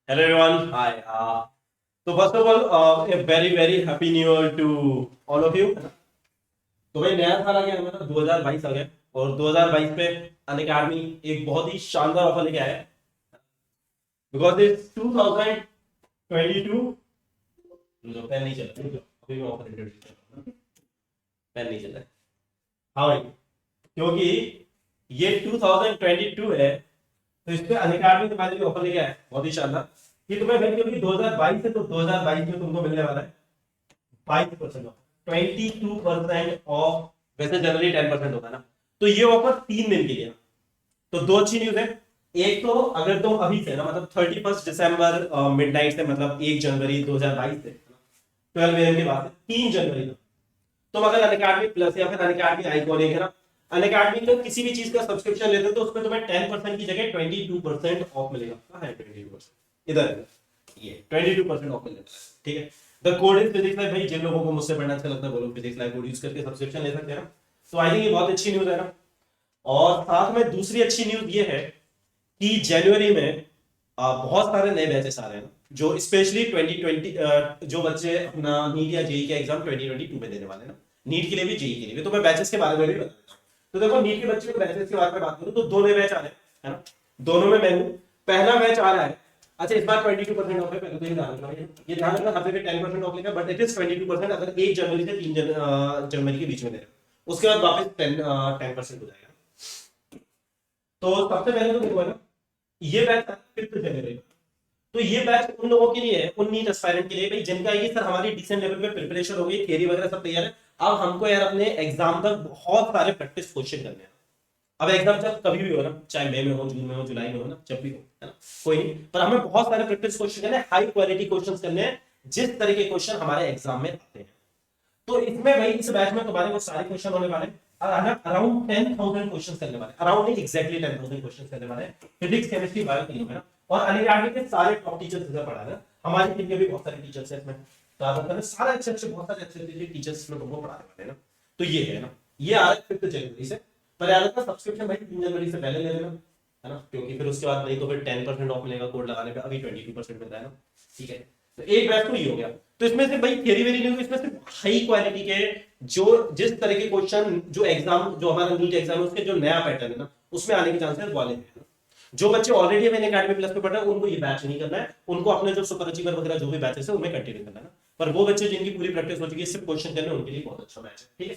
Hello everyone. Hi. So first of all, a very happy new year to all of you. तो भाई नया साल आ गया हमारा 2022 आ गया और 2022 पे अनअकैडमी एक बहुत ही शानदार ऑफर लेके आया है बिकॉज इट्स 2022 जो पेन नहीं चल रहा है, अभी मैं ऑफर इंट्रोड्यूस कर रहा हूँ। पेन नहीं चल रहा है। हाँ भाई, क्योंकि ये 2022 है तो इस पे अनअकैडमी तुम्हारे लिए ऑफर लेके आया है बहुत ही शानदार कि तुम्हें भाई क्योंकि 2022 है तो 2022 में तुमको मिलने वाला है 22% ऑफ 22% ऑफ। वैसे जनरली 10% होता है ना। तो ये ऑफर 3 दिन के लिए है। तो दो अच्छी न्यूज है। एक तो अगर तुम अभी से ना मतलब 31 दिसंबर मिडनाइट से मतलब 1 जनवरी 2022 से 12 AM के बाद 3 जनवरी तक तुम अगर अनअकैडमी प्लस या फिर अनअकैडमी आइकॉनिक है ना अनअकैडमी का किसी भी चीज का सब्सक्रिप्शन लेते हो तो उसमें तुम्हें 10% की जगह 22% ऑफ मिलेगा। कहाँ है 22%? इधर है। ये 22% ऑफ मिलेगा। ठीक है। The code is physics live. भाई जिन लोगों को मुझसे पढ़ना अच्छा लगता है वो लोग फिजिक्स लाइव कोड यूज करके सब्सक्रिप्शन ले सकते हैं ना। तो आई थिंक ये बहुत अच्छी न्यूज है ना। और साथ में दूसरी अच्छी न्यूज ये है कि जनवरी में बहुत सारे नए बैचेस आ रहे हैं जो स्पेशली 2020 जो बच्चे अपना नीट या जेई का एग्जाम 2022 में देने वाले हैं ना। नीट के लिए भी जेई के लिए भी। तो मैं बैचेस के बारे में भी बता देता हूँ। तो देखो नीट के बच्चों के बैचेस के बारे में बात करूँ तो दो नए बैच आ रहे हैं है ना। दोनों में मैं हूँ। पहला बैच आ रहा है। अच्छा इस बार 22% ऑफ है पहले तो ये ध्यान रखना। ये ध्यान रखना हर जगह 10% ऑफ लेगा बट इट इज 22% अगर 1 जनवरी से 3 जनवरी के बीच में दे रहे हो। उसके बाद वापस 10% हो जाएगा। तो सबसे पहले तो देखो है ना ये बैच 5 जनवरी। तो ये बैच उन लोगों के लिए है उन नीट एस्पायरेंट के लिए भाई जिनका ये सर हमारी डिसेंट लेवल पे प्रिपरेशन हो गई थियरी वगैरह सब तैयार है। अब हमको यार अपने एग्जाम तक बहुत सारे प्रैक्टिस क्वेश्चन करने हैं। अब एग्जाम जब कभी भी हो ना चाहे मई में हो जून में हो जुलाई में हो ना जब भी हो है ना कोई नहीं पर हमें बहुत सारे प्रैक्टिस क्वेश्चन करने हैं हाई क्वालिटी क्वेश्चन करने हैं जिस तरह के क्वेश्चन हमारे एग्जाम में आते हैं। तो इसमें भाई इस बैच में तुम्हारे वो सारे क्वेश्चन होने वाले हैं अराउंड 10,000 क्वेश्चन करने वाले अराउंड नहीं एग्जैक्टली 10,000 क्वेश्चन करने वाले हैं फिजिक्स केमिस्ट्री बायो तीनों में ना। और अनिवार्य के सारे टॉप टीचर्स इधर पढ़ा रहे हैं। हमारी टीम के भी बहुत सारे टीचर्स हैं इसमें। तो आप बताना सारे अच्छे अच्छे बहुत सारे अच्छे टीचर्स में तुमको पढ़ाने वाले हैं ना। तो ये है ना ये आ रहा है 5 जनवरी से। पर याद रखना सब्सक्रिप्शन भाई 3 जनवरी से पहले ले लेना है ना क्योंकि फिर उसके बाद नहीं तो फिर 10% ऑफ मिलेगा कोड लगाने पे अभी 22% मिल रहा है ना। ठीक है। तो एक बैच तो ये हो गया। तो इसमें से भाई थियरी वेरी नहीं इसमें से हाई क्वालिटी के जो जिस तरह के क्वेश्चन जो एग्जाम जो हमारा नीट एग्जाम है उसके जो नया पैटर्न है ना उसमें आने के चांसेस वाले हैं। जो बच्चे ऑलरेडी अभी अकेडमी प्लस पे पढ़ रहे हैं उनको ये बैच नहीं करना है उनको अपने जो सुपर अचीवर वगैरह जो भी बैचेस है उनमें कंटिन्यू करना है ना। पर वो बच्चे जिनकी पूरी प्रैक्टिस हो चुकी है सिर्फ क्वेश्चन करने उनके लिए बहुत अच्छा बैच है। ठीक है।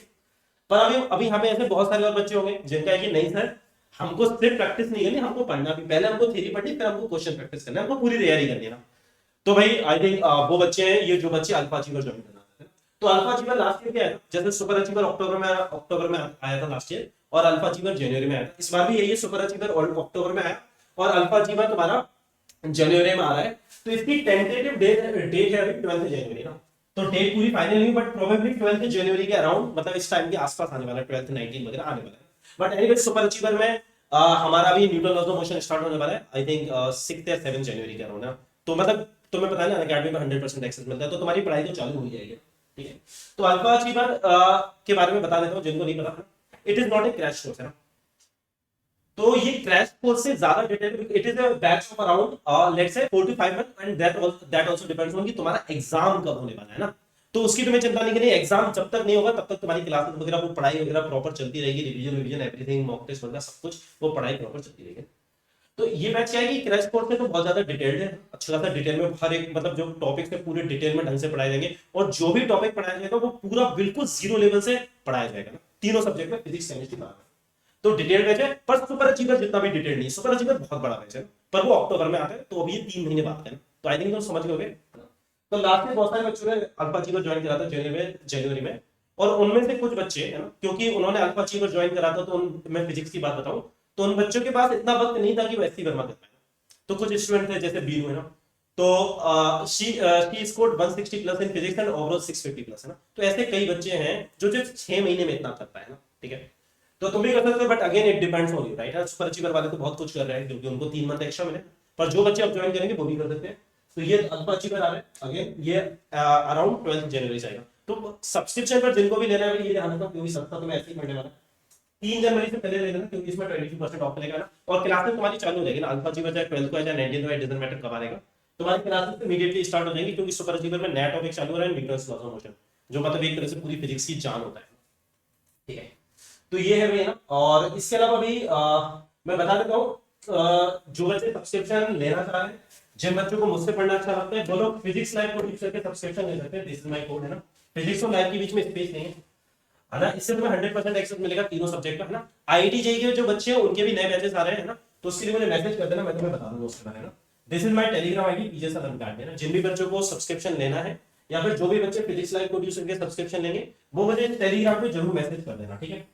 पर अभी अभी हमें ऐसे बहुत सारे और बच्चे होंगे जिनका है कि नहीं सर हमको सिर्फ प्रैक्टिस नहीं करनी हमको पढ़ना भी पहले हमको थ्योरी पढ़नी फिर हमको क्वेश्चन प्रैक्टिस करना है हमको पूरी तैयारी करनी है ना। तो भाई आई थिंक वो बच्चे हैं ये जो बच्चे अल्फा अचीवर ज्वाइन करना चाहते हैं। तो अल्फा अचीवर लास्ट ईयर क्या है जैसे सुपर अचीवर अक्टूबर में आया था लास्ट ईयर और अल्फा अचीवर जनवरी में आया था। इस बार भी यही है सुपर अचीवर अक्टूबर में आया और अल्फा अचीवर तुम्हारा जनवरी में आ रहा है। तो इसकी टेंटेटिव डेट है अभी 12 जनवरी ना। तो डेट पूरी फाइनल नहीं बट प्रोबेबली 12 जनवरी के अराउंड मतलब इस टाइम के आसपास आने वाला है 12 19 वगैरह आने वाला है। बट एनीवे सुपर अचीवर में हमारा भी Newton laws of motion start होने वाला है आई थिंक 6 या 7 जनवरी के अराउंड है। तो मतलब तुम्हें पता है ना अकेडमी में 100% एक्सेस मिलता है तो तुम्हारी पढ़ाई तो चालू हो जाएगी। ठीक है। तो अल्फा अचीवर के बारे में बता देता हूँ जिनको नहीं पता। It is not a crash course है ना। तो ये क्रैश कोर्स से ज्यादा detail it is a batch of around let's say 4 to 5 month and that also depends on कि तुम्हारा एग्जाम कब होने वाला है ना। तो उसकी तुम्हें चिंता नहीं करनी एग्जाम जब तक नहीं होगा तब तक तुम्हारी क्लासेस वगैरह वो पढ़ाई वगैरह प्रॉपर चलती रहेगी revision revision everything mock test वगैरह सब कुछ वो पढ़ाई प्रॉपर चलती रहेगी। तो ये बैच क्या है कि क्रैश कोर्स में तो बहुत ज्यादा डिटेल्ड है अच्छा खासा डिटेल में हर एक मतलब जो टॉपिक्स है पूरे डिटेल में ढंग से पढ़ाए जाएंगे और जो भी टॉपिक पढ़ाया जाएगा वो पूरा बिल्कुल जीरो लेवल से पढ़ाया जाएगा ना। तीनों सब्जेक्ट में फिजिक्स केमिस्ट्री मैथ तो डिटेल बैच है पर सुपर अचीवर जितना भी डिटेल नहीं सुपर अचीवर बहुत बड़ा बैच है पर वो अक्टूबर में आता है तो अभी ये 3 महीने बाद है तो आई थिंक तो समझ गए। तो लास्ट में बहुत सारे बच्चों ने अल्फा अचीवर ज्वाइन करा था जनवरी में और उनमें से कुछ बच्चे है ना क्योंकि उन्होंने अल्फा अचीवर ज्वाइन करा था तो मैं फिजिक्स की बात बताऊं तो उन बच्चों के पास इतना वक्त नहीं था कि वो एससी वर्मा कर पाए। तो कुछ स्टूडेंट थे जैसे बीनू है ना। तो she scored 160 plus in physics and overall 650 plus है ना। तो ऐसे कई बच्चे हैं जो सिर्फ 6 महीने में इतना कर पाए ना। ठीक है। तो तुम भी कर सकते हो but again it depends on you right. Super achiever वाले तो बहुत कुछ कर रहे हैं क्योंकि उनको 3 मंथ एक्स्ट्रा मिले पर जो बच्चे अब ज्वाइन करेंगे वो भी कर सकते हैं। तो ये अल्फा अचीवर आ रहे हैं अगेन ये अराउंड 12 जनवरी से आएगा। तो सब्सक्रिप्शन पर जिनको भी लेना है ये ध्यान रखना क्योंकि सस्ता तो मैं ऐसे ही मिलने वाला है 3 जनवरी से पहले ले लेना क्योंकि इसमें 22% ऑफ मिलेगा ना। और क्लासेस तुम्हारी चालू हो जाएगी ना अल्फा अचीवर चाहे 12 को या 19 को डजंट मैटर कब आएगा तुम्हारी क्लासेस इमीडिएटली स्टार्ट हो जाएंगी, क्योंकि सुपर अचीवर में नया टॉपिक चालू हो रहा है, न्यूटन्स लॉज ऑफ मोशन, जो मतलब एक तरह से पूरी फिजिक्स की जान होता है। ठीक है, तो ये है भैया ना। और इसके अलावा भी मैं बता देता हूँ, जो बच्चे सब्सक्रिप्शन लेना चाह रहे हैं, जिन बच्चों को मुझसे पढ़ना अच्छा लगता है, वो लोग फिजिक्स लाइव को टिप्स करके सब्सक्रिप्शन ले सकते हैं। दिस इज माय कोड है ना, फिजिक्स और लाइव के बीच में स्पेस नहीं है ना। इससे तुम्हें 100% एक्सेस मिलेगा तीनों सब्जेक्ट का, है ना। आईआईटी जेईई के जो बच्चे हैं उनके भी नए बैचेस आ रहे हैं ना, तो उसके लिए मुझे मैसेज कर देना, मैं तुम्हें बता दूंगा उसके बारे में। This is my Telegram ID PJ sir अनकार्ड है ना। जिन भी बच्चों को सब्सक्रिप्शन लेना है, या फिर जो भी बच्चे फिजिक्स लाइव को यूज करके सब्सक्रिप्शन लेंगे, वो मुझे टेलीग्राम पे जरूर मैसेज कर देना, ठीक है।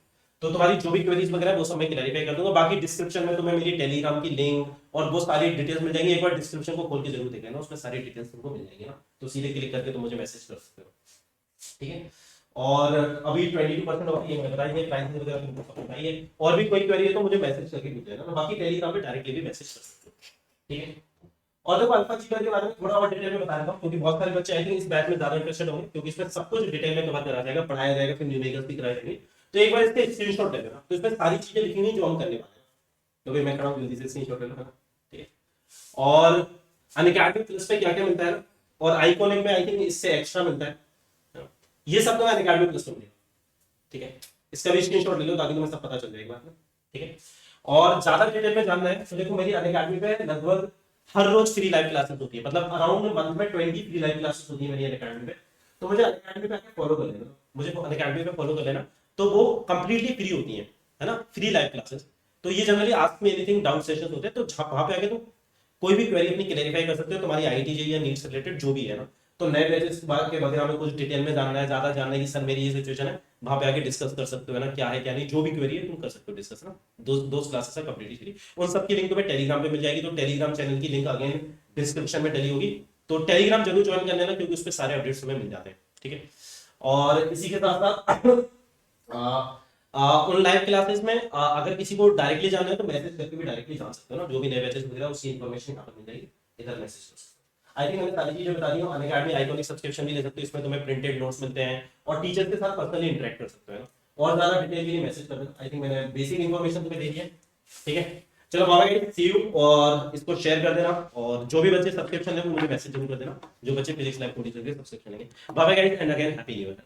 तो तुम्हारी जो भी क्वेरीज वगैरह वो सब मैं क्लैरिफाई कर दूंगा। बाकी डिस्क्रिप्शन में तुम्हें मेरी टेलीग्राम की लिंक और वो सारी डिटेल्स मिल जाएंगी। एक बार डिस्क्रिप्शन को खोल के जरूर देख लेना, उसमें सारी डिटेल्स तुमको मिल जाएंगी ना, तो सीधे क्लिक करके तुम मुझे मैसेज कर सकते हो, ठीक है। और अभी 22% ऑफ ये मैं बताइए, प्राइसेस वगैरह तुमको सब बताइए। और भी कोई क्वेरी है तो मुझे मैसेज करके पूछ लेना, तो बाकी टेलीग्राम पे डायरेक्टली भी मैसेज कर सकते हो, ठीक है। और देखो अल्फा चीटर के बारे में थोड़ा और डिटेल में बता देता हूं, क्योंकि बहुत सारे बच्चे आई थिंक इस बैच में ज्यादा इंटरेस्टेड होंगे, क्योंकि इसमें सब कुछ डिटेल में कवर करा जाएगा, पढ़ाया जाएगा, फिर न्यूमेरिकल्स भी कराए जाएंगे। तो एक बार इसके स्क्रीनशॉट ले लेना, तो इसमें सारी चीजें लिखी हुई जो हम करने वाले हैं, तो भाई मैं खड़ा हूं, जल्दी से स्क्रीनशॉट ले लो, ठीक है। और अनअकैडमी प्लस पे क्या क्या मिलता है ना, और आइकॉन में आई थिंक इससे एक्स्ट्रा मिलता है, ये सब तो अनअकैडमी प्लस में मिलेगा, ठीक है। इसका भी स्क्रीनशॉट ले लो ताकि तुम्हें सब पता चल जाए एक बार, ठीक है। और ज्यादा डिटेल में जानना है तो देखो मेरी अनअकैडमी पे लगभग हर रोज फ्री लाइव क्लासेस होती है, मतलब अराउंड मंथ में 20 फ्री लाइव क्लासेस होती है मेरी अनअकैडमी पे। तो मुझे अनअकैडमी पे आके फॉलो कर लेना, मुझे अनअकैडमी पे फॉलो कर लेना, तो वो कंप्लीटली फ्री होती है ना, फ्री लाइव क्लासेस। तो ये generally ask me anything doubt sessions होते हैं, तो वहां पे आके तुम कोई भी क्वेरी अपनी क्लैरिफाई कर सकते हो, तुम्हारी आईआईटी जेईई या नीट से रिलेटेड जो भी है ना। तो नए बैचेस के वगैरह में कुछ डिटेल में जानना है, ज्यादा जानना है कि सर मेरी ये सिचुएशन है, वहां पे आके डिस्कस कर सकते हो ना, क्या है क्या नहीं, जो भी क्वेरी है तुम कर सकते हो डिस्कस ना। दो क्लासेस है कंप्लीटली फ्री, उन सब की लिंक तुम्हें टेलीग्राम पे मिल जाएगी। तो टेलीग्राम चैनल की लिंक अगेन डिस्क्रिप्शन में डली होगी, तो टेलीग्राम जरूर ज्वाइन कर लेना, क्योंकि उस पर सारे अपडेट्स तुम्हें मिल जाते हैं, ठीक है। और इसी के साथ साथ उन लाइव क्लासेस में अगर किसी को डायरेक्टली जाना है तो मैसेज करके भी डायरेक्टली जान सकते हो ना, जो भी नए बैचेस वगैरह उसकी इन्फॉर्मेशन यहाँ पर मिल जाएगी, इधर मैसेज कर सकते हो। आई थिंक मैंने सारी चीजें बता दी हूँ। अनअकैडमी आइकॉनिक सब्सक्रिप्शन भी ले सकते हो, इसमें तुम्हें प्रिंटेड नोट्स मिलते हैं और टीचर के साथ पर्सनली इंटरेक्ट कर सकते हो, और ज्यादा डिटेल के लिए मैसेज कर देना। आई थिंक मैंने बेसिक इन्फॉर्मेशन तुम्हें दे दी है, ठीक है। चलो बाबा गाइस, सी यू, और इसको शेयर कर देना, और जो भी बच्चे सब्सक्रिप्शन लेंगे मुझे मैसेज जरूर कर देना, जो बच्चे फिजिक्स लैब कोडिंग के सब्सक्रिप्शन लेंगे। बाबा guys and again happy new year.